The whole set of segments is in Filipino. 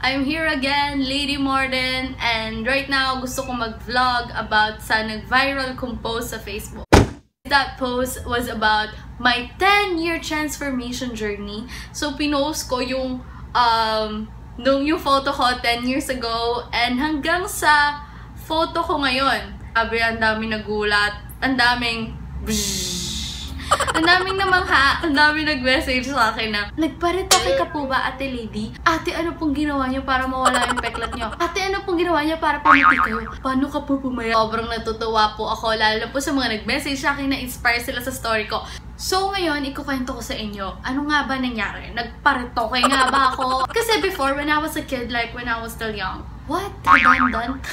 I'm here again, Lady Morden, and right now gusto ko mag-vlog about sa nag-viral kong post sa Facebook. That post was about my 10-year transformation journey. So pinost ko yung yung photo ko 10 years ago and hanggang sa photo ko ngayon. Sabi, ang daming nagulat, ang daming ang daming namangha, ang daming nag-message sa akin na nagparitoke ka po ba, Ate Lady? Ate, ano pong ginawa niyo para mawala yung peklat niyo? Ate, ano pong ginawa niyo para pumiti kayo? Paano ka po pumaya? Sobrang natutuwa po ako, lalo po sa mga nag-message sa akin na inspire sila sa story ko. So ngayon, ikukwento ko sa inyo, ano nga ba nangyari? Nagparitoke nga ba ako? Kasi before, when I was a kid, like when I was still young, what? Redundant?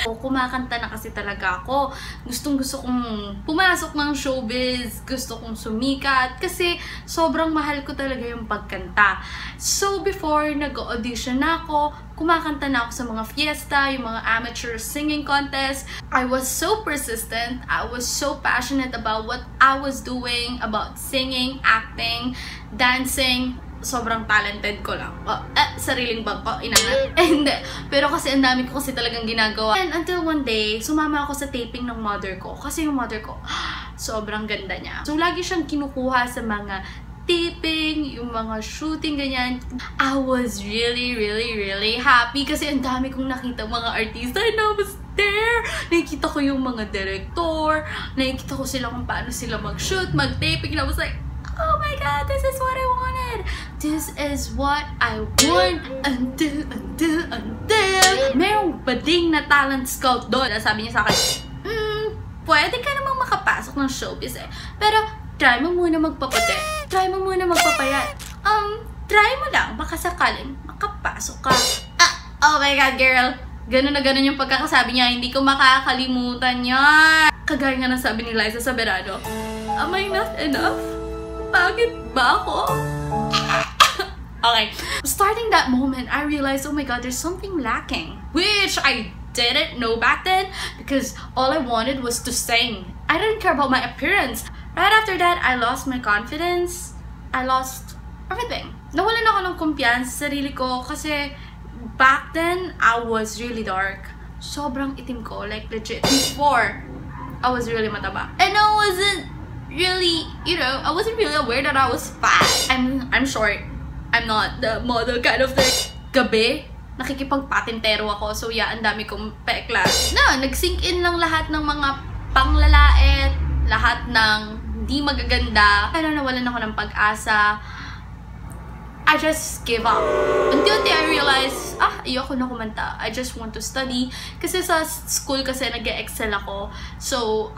Kumakanta na kasi talaga ako. Gustong-gusto kong pumasok ng showbiz. Gusto kong sumikat. Kasi sobrang mahal ko talaga yung pagkanta. So before nag-audition na ako, kumakanta na ako sa mga fiesta, yung mga amateur singing contest. I was so persistent. I was so passionate about what I was doing, about singing, acting, dancing. Sobrang talented ko lang. Sariling bag ko, inangat. Hindi. Pero kasi ang dami ko kasi talagang ginagawa. And until one day, sumama ako sa taping ng mother ko. Kasi yung mother ko, sobrang ganda niya. So lagi siyang kinukuha sa mga taping, yung mga shooting, ganyan. I was really happy kasi ang dami kong nakita mga artista and I was there. Nakikita ko yung mga director. Nakikita ko sila kung paano sila mag-shoot, mag-taping. And I was like, oh my God, this is what I wanted. This is what I want until merong bading na talent scout doon. Sabi niya sa akin, pwede ka namang makapasok ng showbiz eh. Pero try mo muna magpaputi. Try mo muna magpapayat. Try mo lang. Baka sakaling makapasok ka. Oh my God, girl. Ganun na ganun yung pagkakasabi niya. Hindi ko makakalimutan yan. Kagaya nga ng sabi ni Liza Soberano, am I not enough? Bakit ba ako? Okay. Starting that moment, I realized, oh my God, there's something lacking. Which I didn't know back then because all I wanted was to sing. I didn't care about my appearance. Right after that, I lost my confidence. I lost everything. Nawalan ako ng kumpiyansa sa sarili ko kasi back then, I was really dark. Sobrang itim ko, like legit. Before, I was really mataba. And I wasn't really, I wasn't really aware that I was fat. I'm short. I'm not the model kind of thing. Gabi, nakikipagpatintero ako. So yeah, ang dami kong peklat. Nag-sink in lang lahat ng mga panglalait, lahat ng hindi magaganda. Pero nawalan ako ng pag-asa. I just gave up. Until I realized, ayoko na kumanta. I just want to study. Kasi sa school kasi nag-excel ako. So,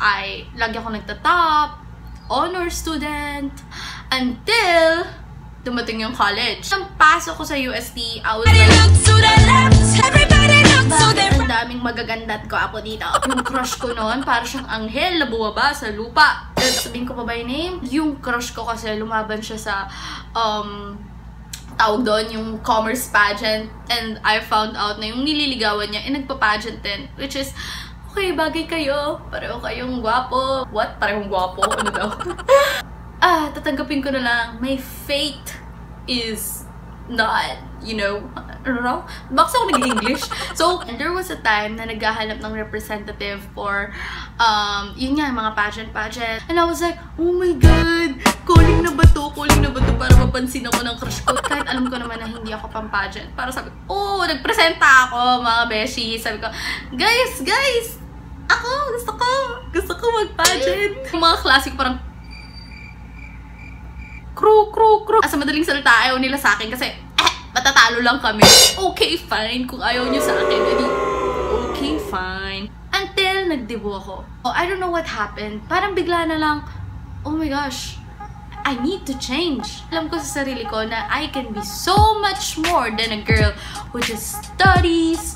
lagi ako nagtatop, honor student, until dumating yung college. Nang pasok ko sa UST, I was like, ang daming magaganda at gwapo dito. Yung crush ko noon, para siyang anghel na bumaba sa lupa. Sabihin ko pa ba yung name? Yung crush ko kasi lumaban siya sa, tawag doon, yung commerce pageant. And I found out na yung nililigawan niya, nagpa-pageant din. Which is, okay, bagay kayo. Pareho kayong gwapo. What? Parehong gwapo? Ano daw? Tatanggapin ko na lang. My fate is not, I don't know. Bakit ako nag-English? So, there was a time na naghahanap ng representative for, yun nga, mga pageant. And I was like, oh my God, calling na ba to para mapansin ako ng crush ko. Kahit alam ko naman na hindi ako pang pageant. Para sabi ko, nagpresenta ako, mga beshi. Sabi ko, guys, ako, gusto ko mag-pageant. Yung mga classic parang, crew. Sa madaling salita, ayaw nila sa akin kasi, matatalo lang kami. Okay, fine. Kung ayaw nyo sa akin, edi, okay, fine. Until nagdebo ako. I don't know what happened. Parang bigla na lang, oh my gosh, I need to change. Alam ko sa sarili ko na I can be so much more than a girl who just studies.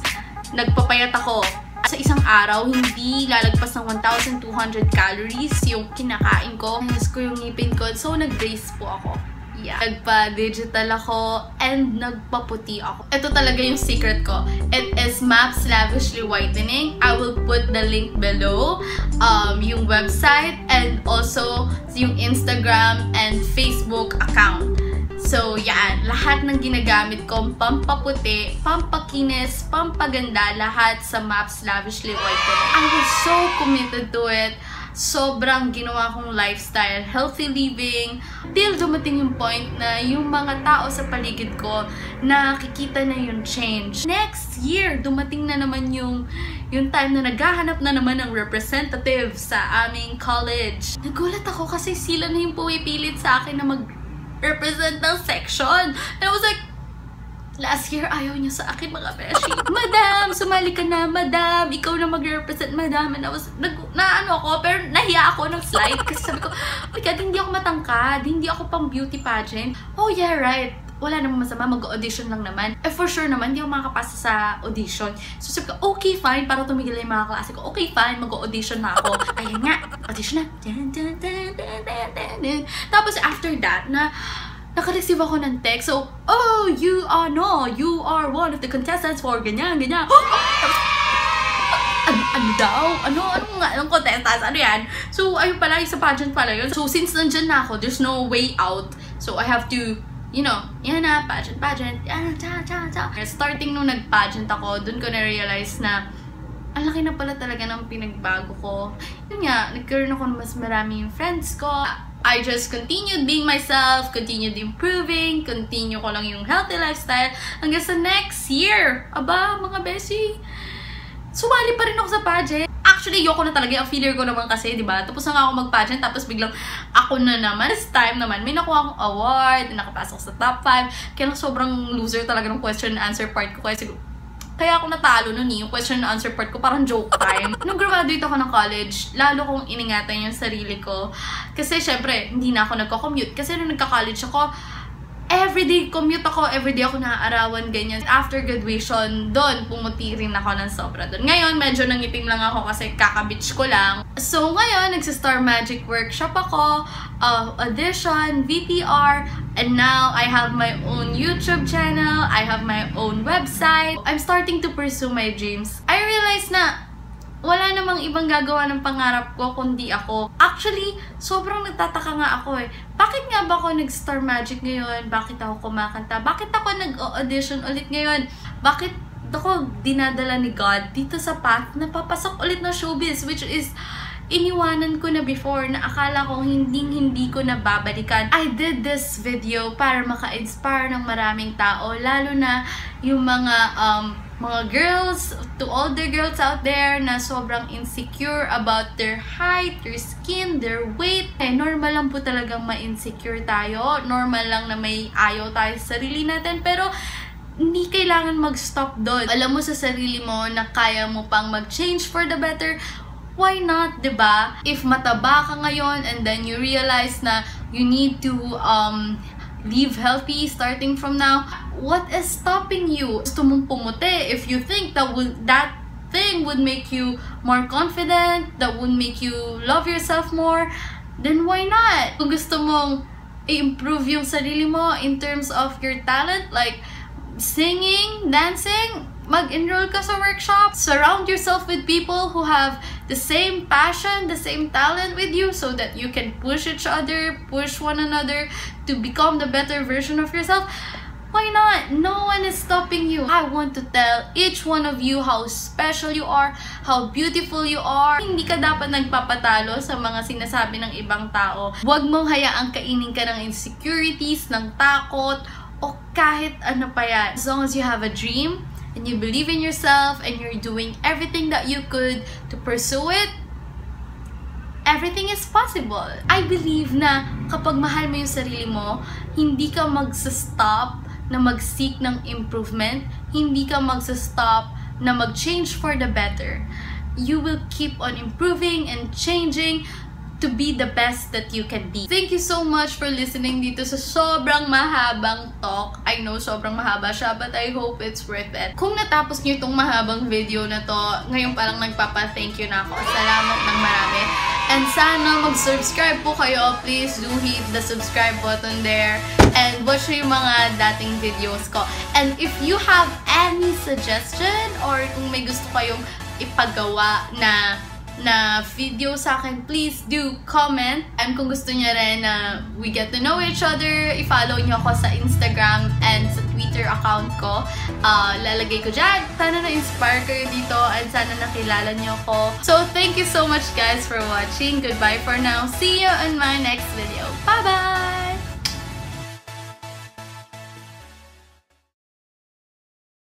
Nagpapayat ako. Sa isang araw, hindi lalagpas ng 1,200 calories yung kinakain ko. Nais ko yung ngipin ko. So, nag-brace po ako. Yeah. Nagpa-digital ako and nagpaputi ako. Ito talaga yung secret ko. It is MAPS Lavishly Whitening. I will put the link below. Yung website and also yung Instagram and Facebook account. So, yan. Lahat ng ginagamit ko, pampaputi, pampakinis, pampaganda, lahat sa MAPS Lavishly White. I was so committed to it. Sobrang ginawa kong lifestyle, healthy living, till dumating yung point na yung mga tao sa paligid ko, nakikita na yung change. Next year, dumating na naman yung time na naghahanap na naman ng representative sa aming college. Nagulat ako kasi sila na yung pumipilit sa akin na mag-represent ng section. And I was like, last year, ayaw niya sa akin, mga beshi. Madam, sumali ka na, madam. Ikaw na mag-represent, madam. And I was, naano ako, pero nahiya ako ng slide. Kasi sabi ko, oh my God, hindi ako matangkad. Hindi ako pang beauty pageant. Oh yeah, right. Wala namang masama, mag-audition lang naman. For sure naman, hindi ako makakapasa sa audition. So sabi ko, okay, fine. Para tumigil yung mga klase ko. Okay, fine, mag-audition na ako. Ayan nga, audition na. Tapos after that, naka-receive ako ng text. So, oh, you are one of the contestants for ganyan. Ano daw? Anong contestants? Ano yan? So, ayun pala, sa pageant pala yun. So, since nandyan na ako, there's no way out. So, I have to, yan na, pageant. Starting nung nag-pageant ako, dun ko na-realize na ang laki na pala talaga ng pinagbago ko. Yun nga, nagkaroon ako ng mas maraming friends ko. I just continued being myself, continued improving, continue ko lang yung healthy lifestyle hanggang sa next year. Aba, mga beshi, sumali pa rin ako sa pageant. Actually, yoko na talaga. Ang feeler ko naman kasi, di ba? Tapos na nga ako mag-pageant, tapos biglang ako na naman. This time naman, may nakuha akong award, nakapasok sa top 5. Kaya lang sobrang loser talaga ng question and answer part ko. Kaya ako natalo nun yung question and answer part ko, parang joke time. Nung graduate ako ng college, lalo kong iningatan yung sarili ko. Kasi syempre, hindi na ako nagko-commute. Kasi nung nagka-college ako, everyday commute ako, everyday ako naaarawan, ganyan. After graduation, doon, pumuti rin ako ng sobra doon. Ngayon, medyo nangitim lang ako kasi kaka-beach ko lang. So, ngayon, nagsa-Star Magic workshop ako, audition, VPR, and now, I have my own YouTube channel, I have my own website. I'm starting to pursue my dreams. I realized na wala namang ibang gagawa ng pangarap ko kundi ako. Actually, sobrang nagtataka nga ako eh. Bakit nga ba ako nag-Star Magic ngayon? Bakit ako kumakanta? Bakit ako nag-audition ulit ngayon? Bakit ako dinadala ni God dito sa path na papasok ulit na showbiz? Which is, iniwanan ko na before na akala ko hindi ko na babalikan. I did this video para maka-inspire ng maraming tao. Lalo na yung mga girls, to all the girls out there na sobrang insecure about their height, their skin, their weight. Normal lang po talagang ma-insecure tayo. Normal lang na may ayaw tayo sa sarili natin. Pero, hindi kailangan mag-stop doon. Alam mo sa sarili mo na kaya mo pang mag-change for the better. Why not, diba? If mataba ka ngayon and then you realize na you need to live healthy starting from now, what is stopping you? Gusto mong pumuti. If you think that thing would make you more confident, that would make you love yourself more, then why not? Kung gusto mong i-improve yung sarili mo in terms of your talent, like singing, dancing, mag-enroll ka sa workshop. Surround yourself with people who have the same passion, the same talent with you so that you can push each other, push one another to become the better version of yourself. Why not? No one is stopping you. I want to tell each one of you how special you are, how beautiful you are. Hindi ka dapat nagpapatalo sa mga sinasabi ng ibang tao. Huwag mong hayaang kainin ka ng insecurities, ng takot, o kahit ano pa yan. As long as you have a dream, and you believe in yourself, and you're doing everything that you could to pursue it, everything is possible. I believe na kapag mahal mo yung sarili mo, hindi ka magsa-stop na mag-seek ng improvement, hindi ka magsa-stop na mag-change for the better. You will keep on improving and changing to be the best that you can be. Thank you so much for listening dito sa sobrang mahabang talk. I know sobrang mahaba siya, but I hope it's worth it. Kung natapos niyo itong mahabang video na to, ngayon parang nagpapa-thank you na ako. Salamat ng marami. And sana mag-subscribe po kayo. Please do hit the subscribe button there. And watch yung mga dating videos ko. And if you have any suggestion or kung may gusto kayong ipagawa na na video sa akin, please do comment. And kung gusto niya rin na we get to know each other, i-follow niyo ako sa Instagram and sa Twitter account ko. Lalagay ko dyan. Sana na-inspire kayo dito and sana nakilala niyo ako. So, thank you so much guys for watching. Goodbye for now. See you in my next video. Bye-bye!